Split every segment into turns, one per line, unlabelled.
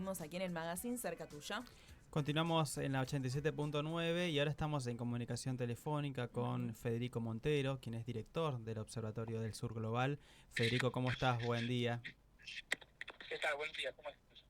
seguimos aquí en el Magazine Cerca Tuya.
Continuamos en la 87.9 y ahora estamos en comunicación telefónica con Federico Montero, quien es director del Observatorio del Sur Global. Federico, ¿cómo estás? Buen día.
¿Qué tal? Buen día, ¿cómo estás?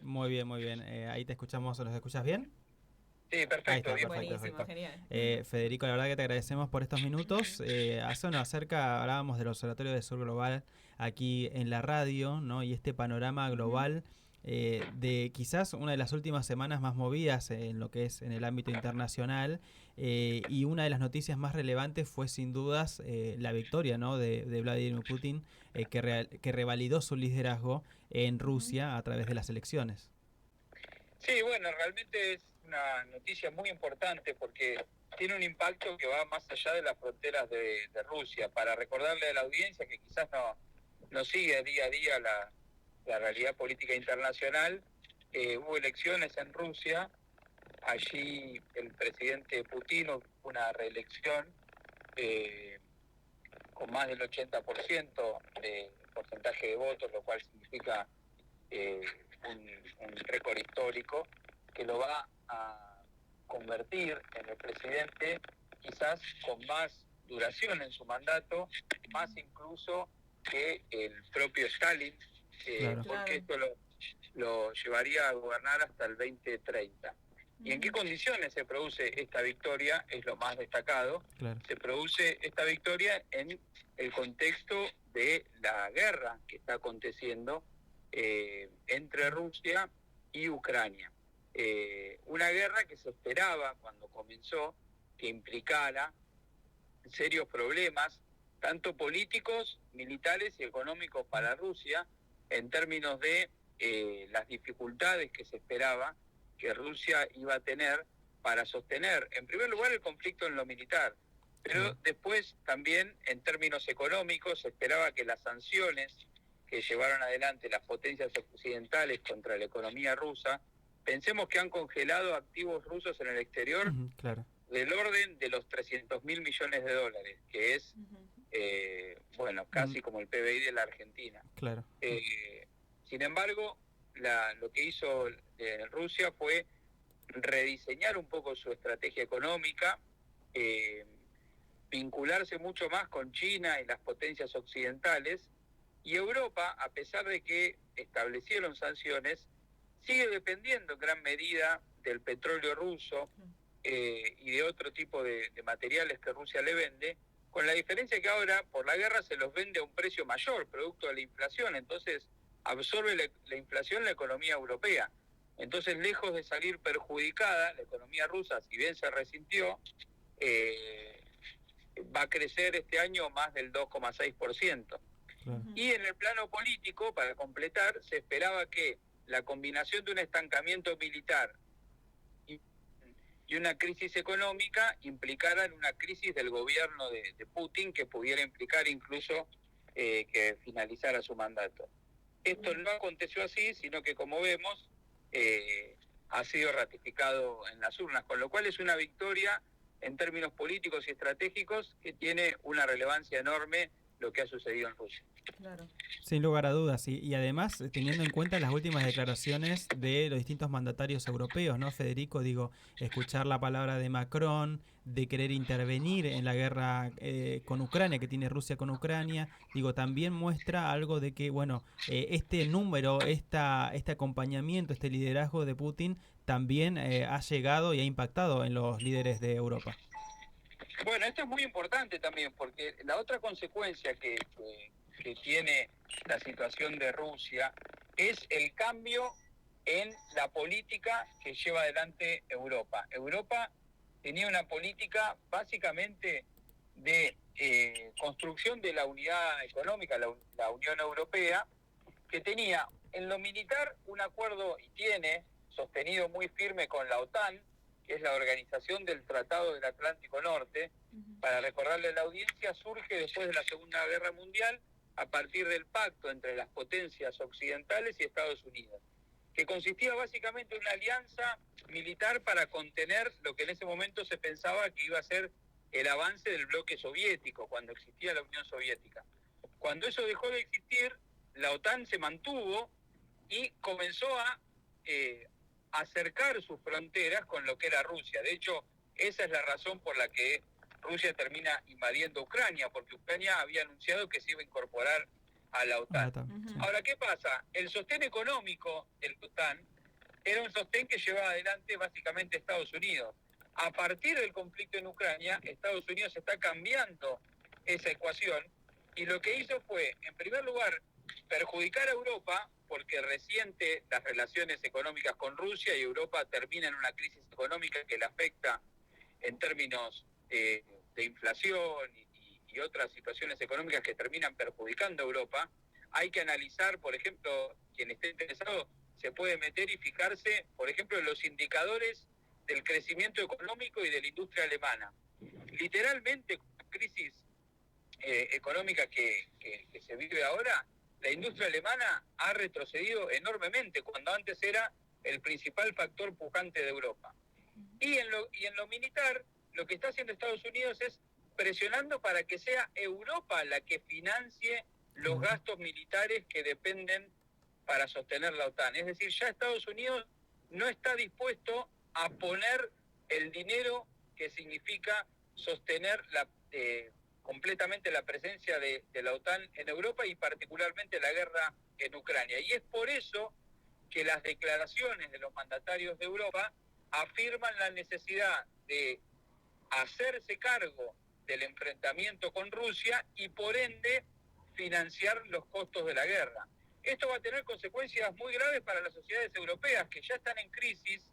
Muy bien, muy bien. Ahí te escuchamos, ¿nos escuchas bien?
Sí, perfecto.
Ahí está,
bien.
perfecto,
Buenísimo,
perfecto.
genial.
Federico, la verdad que te agradecemos por estos minutos. Hablábamos del Observatorio del Sur Global aquí en la radio, ¿no? Y este panorama global de quizás una de las últimas semanas más movidas en lo que es en el ámbito internacional, y una de las noticias más relevantes fue sin dudas la victoria, ¿no? de Vladimir Putin, que revalidó su liderazgo en Rusia a través de las elecciones.
Sí, bueno, realmente es una noticia muy importante porque tiene un impacto que va más allá de las fronteras de Rusia. Para recordarle a la audiencia que quizás no sigue día a día la realidad política internacional, hubo elecciones en Rusia. Allí el presidente Putin obtuvo una reelección con más del 80% de porcentaje de votos, lo cual significa un récord histórico que lo va a convertir en el presidente quizás con más duración en su mandato, más incluso que el propio Stalin,
Claro.
porque esto lo llevaría a gobernar hasta el 2030. ¿Y en qué condiciones se produce esta victoria? Es lo más destacado.
Claro.
Se produce esta victoria en el contexto de la guerra que está aconteciendo entre Rusia y Ucrania. Una guerra que se esperaba cuando comenzó que implicara serios problemas, tanto políticos, militares y económicos para Rusia, en términos de las dificultades que se esperaba que Rusia iba a tener para sostener, en primer lugar, el conflicto en lo militar, pero después también en términos económicos se esperaba que las sanciones que llevaron adelante las potencias occidentales contra la economía rusa, pensemos que han congelado activos rusos en el exterior
Claro.
del orden de los 300.000 millones de dólares, que es, casi como el PBI de la Argentina.
Claro.
Sin embargo, lo que hizo Rusia fue rediseñar un poco su estrategia económica, vincularse mucho más con China y las potencias occidentales, y Europa, a pesar de que establecieron sanciones, sigue dependiendo en gran medida del petróleo ruso y de otro tipo de materiales que Rusia le vende, con la diferencia que ahora por la guerra se los vende a un precio mayor, producto de la inflación. Entonces absorbe la inflación la economía europea. Entonces, lejos de salir perjudicada, la economía rusa, si bien se resintió, va a crecer este año más del 2,6%.
Claro.
Y en el plano político, para completar, se esperaba que la combinación de un estancamiento militar y una crisis económica implicaran una crisis del gobierno de Putin, que pudiera implicar incluso que finalizara su mandato. Esto no aconteció así, sino que, como vemos, ha sido ratificado en las urnas, con lo cual es una victoria en términos políticos y estratégicos que tiene una relevancia enorme lo que ha sucedido en Rusia.
Claro.
Sin lugar a dudas, y además teniendo en cuenta las últimas declaraciones de los distintos mandatarios europeos, ¿no, Federico? Digo, escuchar la palabra de Macron, de querer intervenir en la guerra con Ucrania, que tiene Rusia con Ucrania, digo, también muestra algo de que, bueno, este número, este acompañamiento, este liderazgo de Putin también ha llegado y ha impactado en los líderes de Europa.
Bueno, esto es muy importante también, porque la otra consecuencia que tiene la situación de Rusia es el cambio en la política que lleva adelante Europa. Europa tenía una política básicamente de construcción de la unidad económica, la Unión Europea, que tenía en lo militar un acuerdo, y tiene sostenido muy firme con la OTAN, que es la Organización del Tratado del Atlántico Norte. Para recordarle a la audiencia, surge después de la Segunda Guerra Mundial a partir del pacto entre las potencias occidentales y Estados Unidos, que consistía básicamente en una alianza militar para contener lo que en ese momento se pensaba que iba a ser el avance del bloque soviético, cuando existía la Unión Soviética. Cuando eso dejó de existir, la OTAN se mantuvo y comenzó a acercar sus fronteras con lo que era Rusia. De hecho, esa es la razón por la que Rusia termina invadiendo Ucrania, porque Ucrania había anunciado que se iba a incorporar a la OTAN.
Sí.
Ahora, ¿qué pasa? El sostén económico de la OTAN era un sostén que llevaba adelante básicamente Estados Unidos. A partir del conflicto en Ucrania, Estados Unidos está cambiando esa ecuación y lo que hizo fue, en primer lugar, perjudicar a Europa, porque resiente las relaciones económicas con Rusia y Europa termina en una crisis económica que le afecta en términos de inflación y otras situaciones económicas que terminan perjudicando a Europa. Hay que analizar, por ejemplo, quien esté interesado se puede meter y fijarse, por ejemplo, en los indicadores del crecimiento económico y de la industria alemana. Literalmente, con la crisis económica que se vive ahora, la industria alemana ha retrocedido enormemente, cuando antes era el principal factor pujante de Europa. Y en lo militar, lo que está haciendo Estados Unidos es presionando para que sea Europa la que financie los gastos militares que dependen para sostener la OTAN. Es decir, ya Estados Unidos no está dispuesto a poner el dinero que significa sostener completamente la presencia de la OTAN en Europa y particularmente la guerra en Ucrania. Y es por eso que las declaraciones de los mandatarios de Europa afirman la necesidad de hacerse cargo del enfrentamiento con Rusia y por ende financiar los costos de la guerra. Esto va a tener consecuencias muy graves para las sociedades europeas que ya están en crisis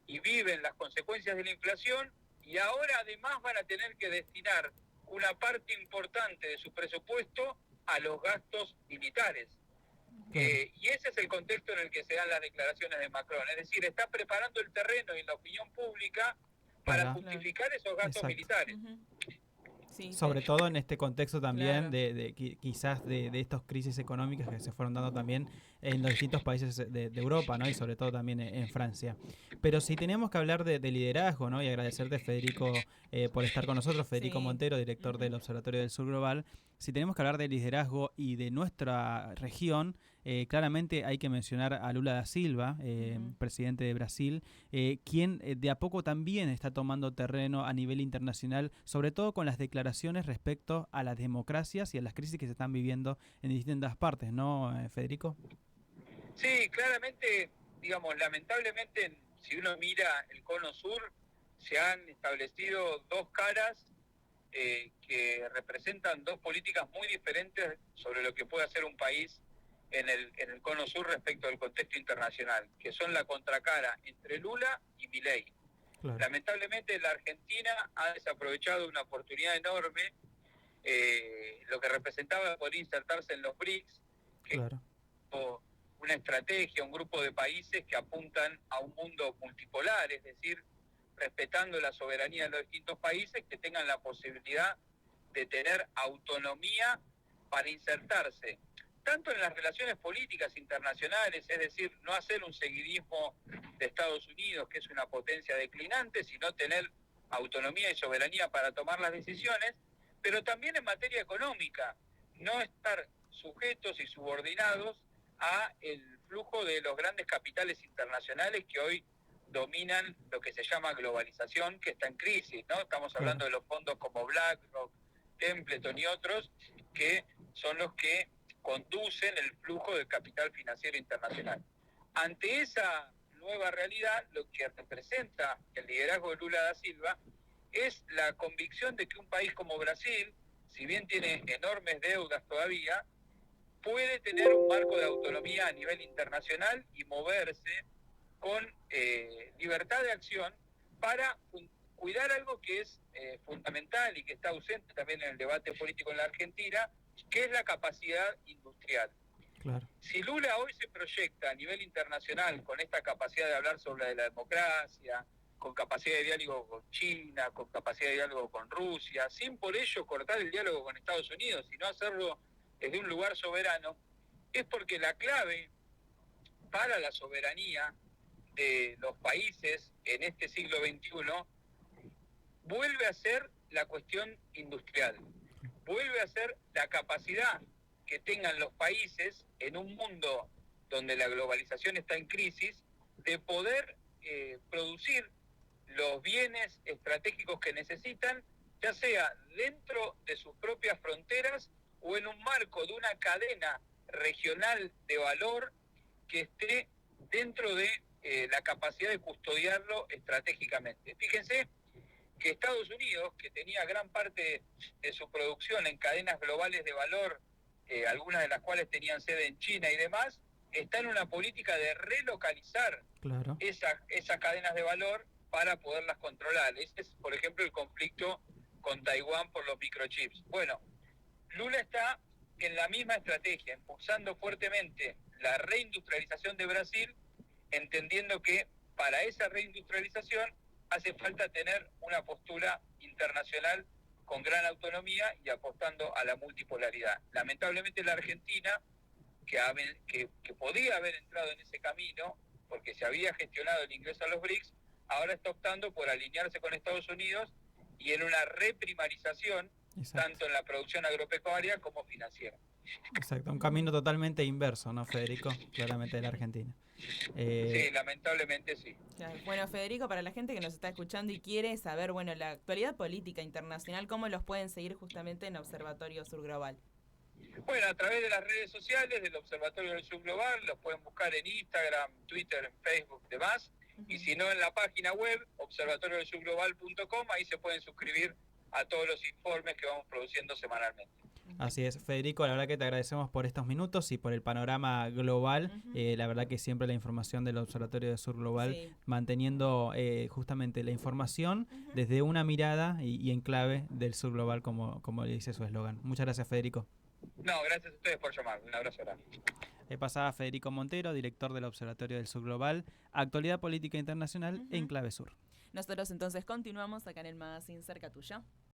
y viven las consecuencias de la inflación y ahora además van a tener que destinar una parte importante de su presupuesto a los gastos militares. Y ese es el contexto en el que se dan las declaraciones de Macron. Es decir, está preparando el terreno y la opinión pública para justificar esos gastos militares.
Sí,
sobre todo en este contexto también quizás de estas crisis económicas que se fueron dando también en los distintos países de Europa, ¿no? Y sobre todo también en Francia. Pero si tenemos que hablar de liderazgo, ¿no? Y agradecerte, Federico, por estar con nosotros, Federico Montero, director del Observatorio del Sur Global. Si tenemos que hablar de liderazgo y de nuestra región, claramente hay que mencionar a Lula da Silva, presidente de Brasil, quien de a poco también está tomando terreno a nivel internacional, sobre todo con las declaraciones respecto a las democracias y a las crisis que se están viviendo en distintas partes, ¿no, Federico?
Sí, claramente, digamos, lamentablemente, si uno mira el cono sur, se han establecido dos caras que representan dos políticas muy diferentes sobre lo que puede hacer un país en el cono sur respecto al contexto internacional, que son la contracara entre Lula y Milei. Claro. Lamentablemente la Argentina ha desaprovechado una oportunidad enorme, lo que representaba poder insertarse en los BRICS, que una estrategia, un grupo de países que apuntan a un mundo multipolar, es decir, respetando la soberanía de los distintos países, que tengan la posibilidad de tener autonomía para insertarse tanto en las relaciones políticas internacionales, es decir, no hacer un seguidismo de Estados Unidos, que es una potencia declinante, sino tener autonomía y soberanía para tomar las decisiones, pero también en materia económica, no estar sujetos y subordinados a el flujo de los grandes capitales internacionales que hoy dominan lo que se llama globalización, que está en crisis, ¿no? Estamos hablando de los fondos como BlackRock, Templeton y otros, que son los que conducen el flujo del capital financiero internacional. Ante esa nueva realidad, lo que representa el liderazgo de Lula da Silva es la convicción de que un país como Brasil, si bien tiene enormes deudas todavía, puede tener un marco de autonomía a nivel internacional y moverse con libertad de acción para cuidar algo que es fundamental y que está ausente también en el debate político en la Argentina, que es la capacidad industrial. Claro. Si Lula hoy se proyecta a nivel internacional con esta capacidad de hablar sobre la democracia, con capacidad de diálogo con China, con capacidad de diálogo con Rusia, sin por ello cortar el diálogo con Estados Unidos, sino hacerlo desde un lugar soberano, es porque la clave para la soberanía de los países en este siglo XXI vuelve a ser la cuestión industrial, vuelve a ser la capacidad que tengan los países en un mundo donde la globalización está en crisis de poder producir los bienes estratégicos que necesitan, ya sea dentro de sus propias fronteras o en un marco de una cadena regional de valor que esté dentro de la capacidad de custodiarlo estratégicamente. Fíjense que Estados Unidos, que tenía gran parte de su producción en cadenas globales de valor, algunas de las cuales tenían sede en China y demás, está en una política de relocalizar esas cadenas de valor para poderlas controlar. Ese es, por ejemplo, el conflicto con Taiwán por los microchips. Bueno, Lula está en la misma estrategia, impulsando fuertemente la reindustrialización de Brasil, entendiendo que para esa reindustrialización hace falta tener una postura internacional con gran autonomía y apostando a la multipolaridad. Lamentablemente la Argentina, que podía haber entrado en ese camino, porque se había gestionado el ingreso a los BRICS, ahora está optando por alinearse con Estados Unidos y en una reprimarización, tanto en la producción agropecuaria como financiera.
Exacto, un camino totalmente inverso, ¿no, Federico? Claramente de la Argentina.
Sí, lamentablemente sí.
Claro. Bueno, Federico, para la gente que nos está escuchando y quiere saber, bueno, la actualidad política internacional, ¿cómo los pueden seguir justamente en Observatorio Sur Global?
Bueno, a través de las redes sociales del Observatorio del Sur Global, los pueden buscar en Instagram, Twitter, en Facebook, demás, y si no en la página web, observatoriodelsurglobal.com, ahí se pueden suscribir a todos los informes que vamos produciendo semanalmente.
Así es, Federico, la verdad que te agradecemos por estos minutos y por el panorama global. La verdad que siempre la información del Observatorio de Sur Global, manteniendo justamente la información desde una mirada y en clave del Sur Global, como dice su eslogan. Muchas gracias, Federico.
No, gracias a ustedes por llamar. Un abrazo grande.
Pasaba Federico Montero, director del Observatorio del Sur Global, actualidad política internacional en clave sur.
Nosotros entonces continuamos acá en el Magazine Cerca Tuya.